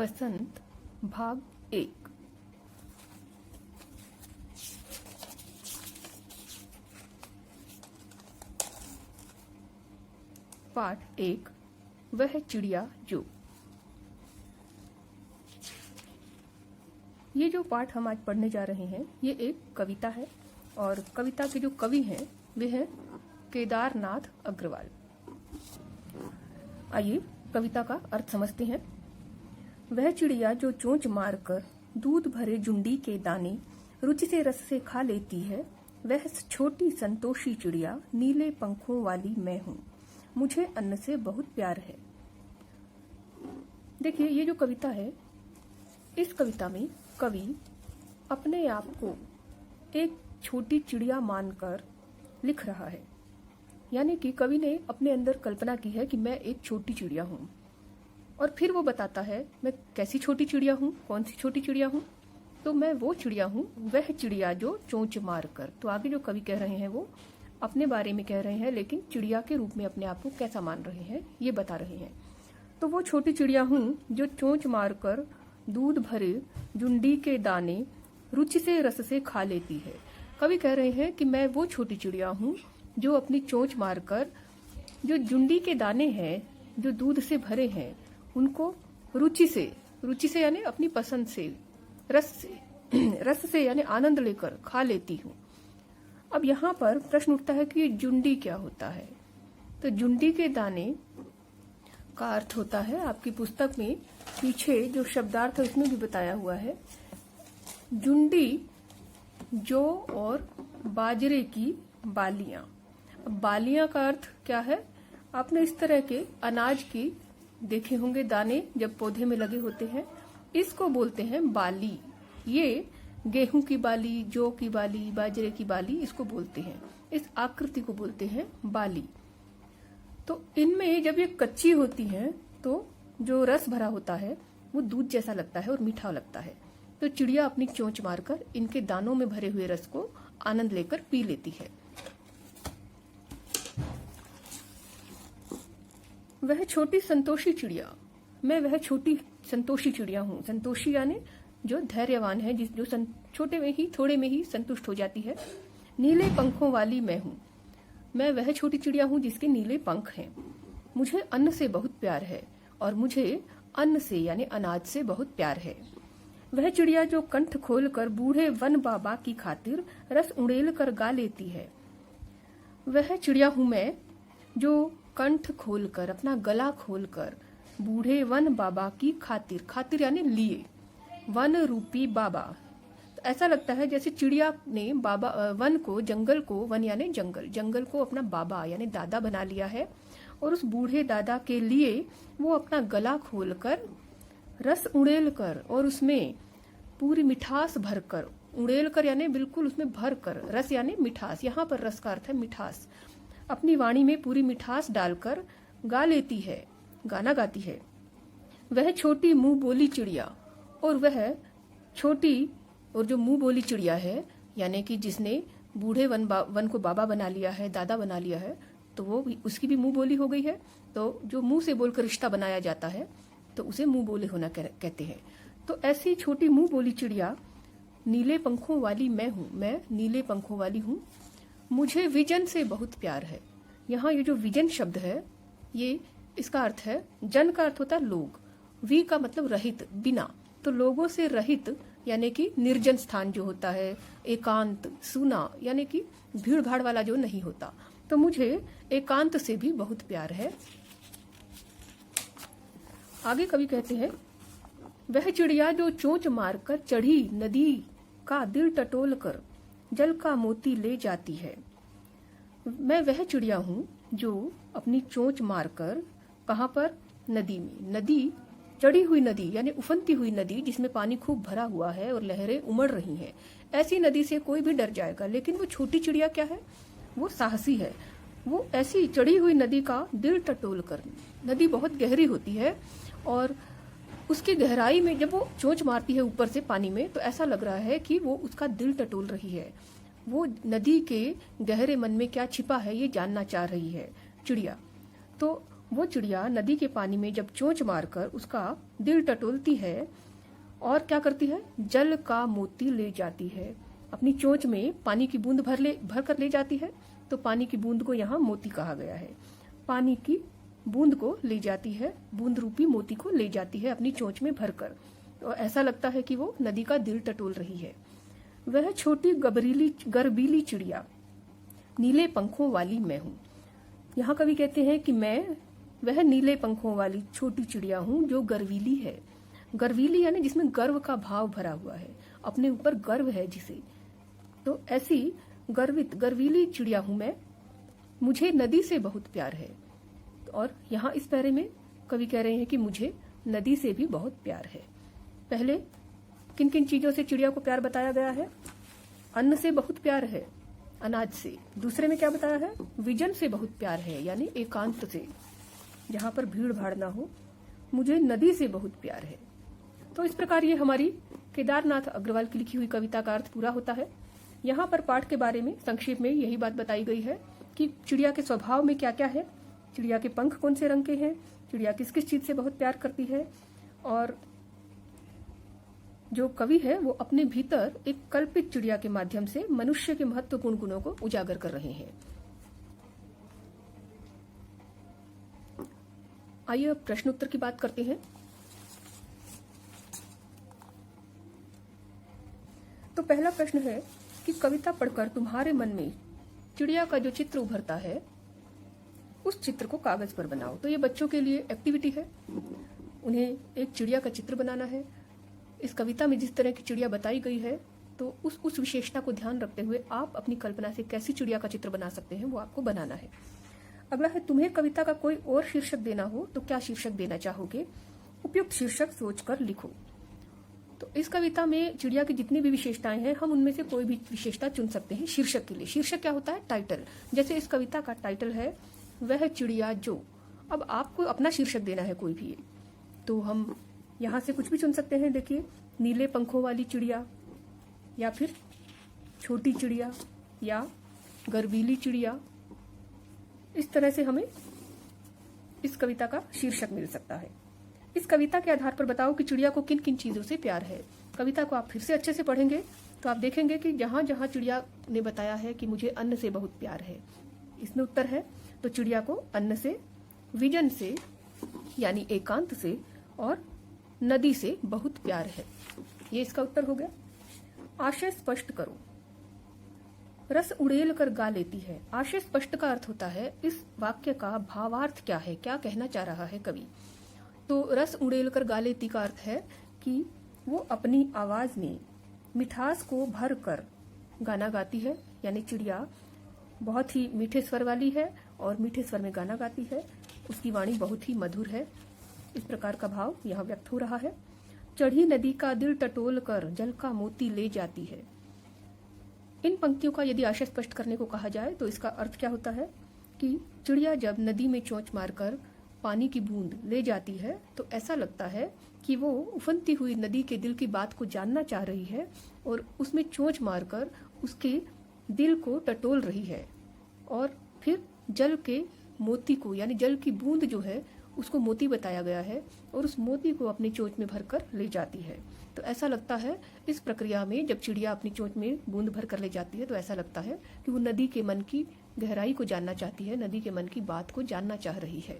बसंत भाग 1। पाठ 1। वह चिड़िया जो। ये जो पाठ हम आज पढ़ने जा रहे हैं ये एक कविता है और कविता के जो कवि हैं वे हैं केदारनाथ अग्रवाल। आइए कविता का अर्थ समझते हैं। वह चिड़िया जो चोंच मारकर दूध भरे जुंडी के दाने रुचि से रस से खा लेती है, वह छोटी संतोषी चिड़िया नीले पंखों वाली मैं हूँ, मुझे अन्न से बहुत प्यार है। देखिए ये जो कविता है, इस कविता में कवि अपने आप को एक छोटी चिड़िया मानकर लिख रहा है। यानी कि कवि ने अपने अंदर कल्पना की है कि मैं एक छोटी चिड़िया हूँ, और फिर वो बताता है मैं कैसी छोटी चिड़िया हूँ, कौन सी छोटी चिड़िया हूँ। तो मैं वो चिड़िया हूँ, वह चिड़िया जो चोंच मार कर। तो आगे जो कवि कह रहे हैं वो अपने बारे में कह रहे हैं, लेकिन चिड़िया के रूप में अपने आप को कैसा मान रहे हैं ये बता रहे हैं। तो वो छोटी चिड़िया हूँ जो चोंच मार कर दूध भरे जुंडी के दाने रुचि से रस से खा लेती है। कवि कह रहे हैं कि मैं वो छोटी चिड़िया हूँ जो अपनी चोंच मारकर जो जुंडी के दाने हैं जो दूध से भरे हैं उनको रुचि से यानी अपनी पसंद से, रस से यानी आनंद लेकर खा लेती हूँ। अब यहाँ पर प्रश्न उठता है कि जुंडी क्या होता है। तो जुंडी के दाने का अर्थ होता है, आपकी पुस्तक में पीछे जो शब्दार्थ है उसमें भी बताया हुआ है, जुंडी जौ और बाजरे की बालियां। अब बालियां का अर्थ क्या है? आपने इस तरह के अनाज की देखे होंगे दाने जब पौधे में लगे होते हैं, इसको बोलते हैं बाली। ये गेहूं की बाली, जौ की बाली, बाजरे की बाली इसको बोलते हैं, इस आकृति को बोलते हैं बाली। तो इनमें जब ये कच्ची होती हैं तो जो रस भरा होता है वो दूध जैसा लगता है और मीठा लगता है। तो चिड़िया अपनी चोंच मारकर इनके दानों में भरे हुए रस को आनंद लेकर पी लेती है। वह छोटी संतोषी चिड़िया, मैं वह छोटी संतोषी चिड़िया हूँ। संतोषी यानी जो धैर्यवान है, जो छोटे में ही थोड़े में ही संतुष्ट हो जाती है। नीले पंखों वाली मैं हूँ, मैं वह छोटी चिड़िया हूँ जिसके नीले पंख हैं। मुझे अन्न से बहुत प्यार है, और मुझे अन्न से यानी अनाज से बहुत प्यार है। वह चिड़िया जो कंठ खोलकर बूढ़े वन बाबा की खातिर रस उड़ेल कर गा लेती है। वह चिड़िया हूँ मैं जो कंठ खोलकर, अपना गला खोलकर बूढ़े वन बाबा की खातिर यानी लिए, वन रूपी बाबा। तो ऐसा लगता है जैसे चिड़िया ने बाबा वन को, जंगल को, वन यानी जंगल को अपना बाबा यानी दादा बना लिया है, और उस बूढ़े दादा के लिए वो अपना गला खोलकर रस उड़ेल कर और उसमें पूरी मिठास भरकर, उड़ेल कर यानी बिल्कुल उसमें भर कर, रस यानी मिठास, यहाँ पर रस का अर्थ है मिठास, अपनी वाणी में पूरी मिठास डालकर गा लेती है, गाना गाती है। वह छोटी मुंह बोली चिड़िया, और वह छोटी और जो मुंह बोली चिड़िया है यानी कि जिसने बूढ़े वन को बाबा बना लिया है, दादा बना लिया है, तो वो उसकी भी मुंह बोली हो गई है। तो जो मुंह से बोलकर रिश्ता बनाया जाता है तो उसे मुंह बोले होना कहते हैं। तो ऐसी छोटी मुंह बोली चिड़िया नीले पंखों वाली मैं हूँ, मैं नीले पंखों वाली हूँ, मुझे विजन से बहुत प्यार है। यहाँ ये जो विजन शब्द है ये इसका अर्थ है, जन का अर्थ होता है लोग, वी का मतलब रहित, बिना। तो लोगों से रहित यानी कि निर्जन स्थान जो होता है, एकांत, सूना यानी कि भीड़ भाड़ वाला जो नहीं होता। तो मुझे एकांत से भी बहुत प्यार है। आगे कवि कहते हैं, वह चिड़िया जो चोंच मारकर चढ़ी नदी का दिल टटोल कर जल का मोती ले जाती है। मैं वह चिड़िया हूँ जो अपनी चोंच मारकर, कहाँ पर? नदी में। नदी, चढ़ी हुई नदी यानी उफनती हुई नदी जिसमें पानी खूब भरा हुआ है और लहरें उमड़ रही हैं। ऐसी नदी से कोई भी डर जाएगा, लेकिन वो छोटी चिड़िया क्या है? वो साहसी है। वो ऐसी चढ़ी हुई नदी का दिल टटोल कर, नदी बहुत गहरी होती है और उसकी गहराई में जब वो चोंच मारती है ऊपर से पानी में, तो ऐसा लग रहा है कि वो उसका दिल टटोल रही है। वो नदी के गहरे मन में क्या छिपा है ये जानना चाह रही है चिड़िया। तो वो चिड़िया नदी के पानी में जब चोंच मारकर उसका दिल टटोलती है और क्या करती है, जल का मोती ले जाती है। अपनी चोंच में पानी की बूंद भर कर ले जाती है, तो पानी की बूंद को यहाँ मोती कहा गया है। पानी की बूंद को ले जाती है, बूंद रूपी मोती को ले जाती है अपनी चोंच में भरकर, तो ऐसा लगता है कि वो नदी का दिल टटोल रही है। वह छोटी गर्वीली चिड़िया नीले पंखों वाली मैं हूँ। यहाँ कवि कहते हैं कि मैं वह नीले पंखों वाली छोटी चिड़िया हूँ जो गर्वीली है। गर्वीली यानी जिसमें गर्व का भाव भरा हुआ है, अपने ऊपर गर्व है जिसे, तो ऐसी गर्वीली चिड़िया हूं मैं, मुझे नदी से बहुत प्यार है। और यहाँ इस पैरे में कवि कह रहे हैं कि मुझे नदी से भी बहुत प्यार है। पहले किन किन चीजों से चिड़िया को प्यार बताया गया है? अन्न से बहुत प्यार है, अनाज से। दूसरे में क्या बताया है? विजन से बहुत प्यार है, यानी एकांत से, जहां पर भीड़ भाड़ ना हो। मुझे नदी से बहुत प्यार है। तो इस प्रकार ये हमारी केदारनाथ अग्रवाल की लिखी हुई कविता का अर्थ पूरा होता है। यहाँ पर पाठ के बारे में संक्षेप में यही बात बताई गई है कि चिड़िया के स्वभाव में क्या क्या है, चिड़िया के पंख कौन से रंग के हैं, चिड़िया किस किस चीज से बहुत प्यार करती है, और जो कवि है वो अपने भीतर एक कल्पित चिड़िया के माध्यम से मनुष्य के महत्वपूर्ण गुणों को उजागर कर रहे हैं। आइए अब प्रश्न उत्तर की बात करते हैं। तो पहला प्रश्न है कि कविता पढ़कर तुम्हारे मन में चिड़िया का जो चित्र उभरता है उस चित्र को कागज पर बनाओ। तो ये बच्चों के लिए एक्टिविटी है, उन्हें एक चिड़िया का चित्र बनाना है। इस कविता में जिस तरह की चिड़िया बताई गई है तो उस विशेषता को ध्यान रखते हुए आप अपनी कल्पना से कैसी चिड़िया का चित्र बना सकते हैं वो आपको बनाना है। अगला है, तुम्हें कविता का कोई और शीर्षक देना हो तो क्या शीर्षक देना चाहोगे? उपयुक्त शीर्षक सोचकर लिखो। तो इस कविता में चिड़िया की जितनी भी विशेषताएं हैं हम उनमें से कोई भी विशेषता चुन सकते हैं शीर्षक के लिए। शीर्षक क्या होता है? टाइटल। जैसे इस कविता का टाइटल है वह चिड़िया जो। अब आपको अपना शीर्षक देना है कोई भी, तो हम यहाँ से कुछ भी चुन सकते हैं। देखिए, नीले पंखों वाली चिड़िया, या फिर छोटी चिड़िया, या गर्वीली चिड़िया। इस तरह से हमें इस कविता का शीर्षक मिल सकता है। इस कविता के आधार पर बताओ कि चिड़िया को किन किन चीजों से प्यार है। कविता को आप फिर से अच्छे से पढ़ेंगे तो आप देखेंगे कि जहां जहां चिड़िया ने बताया है कि मुझे अन्न से बहुत प्यार है, इसमें उत्तर है। तो चिड़िया को अन्न से, विजन से यानी एकांत से, और नदी से बहुत प्यार है। ये इसका उत्तर हो गया। आशय स्पष्ट करो। रस उड़ेल कर गा लेती है। आशय स्पष्ट का अर्थ होता है इस वाक्य का भावार्थ क्या है, क्या कहना चाह रहा है कवि। तो रस उड़ेल कर गा लेती का अर्थ है कि वो अपनी आवाज में मिठास को भर कर गाना गाती है, यानी चिड़िया बहुत ही मीठे स्वर वाली है और मीठे स्वर में गाना गाती है, उसकी वाणी बहुत ही मधुर है। इस प्रकार का भाव यहाँ व्यक्त हो रहा है। चढ़ी नदी का दिल टटोल कर जल का मोती ले जाती है। इन पंक्तियों का यदि आशय स्पष्ट करने को कहा जाए तो इसका अर्थ क्या होता है कि चिड़िया जब नदी में चोंच मारकर पानी की बूंद ले जाती है तो ऐसा लगता है कि वो उफनती हुई नदी के दिल की बात को जानना चाह रही है और उसमें चोंच मारकर उसके दिल को टटोल रही है, और फिर जल के मोती को, यानी जल की बूंद जो है उसको मोती बताया गया है, और उस मोती को अपनी चोंच में भरकर ले जाती है। तो ऐसा लगता है इस प्रक्रिया में जब चिड़िया अपनी चोंच में बूंद भर कर ले जाती है तो ऐसा लगता है कि वो नदी के मन की गहराई को जानना चाहती है, नदी के मन की बात को जानना चाह रही है।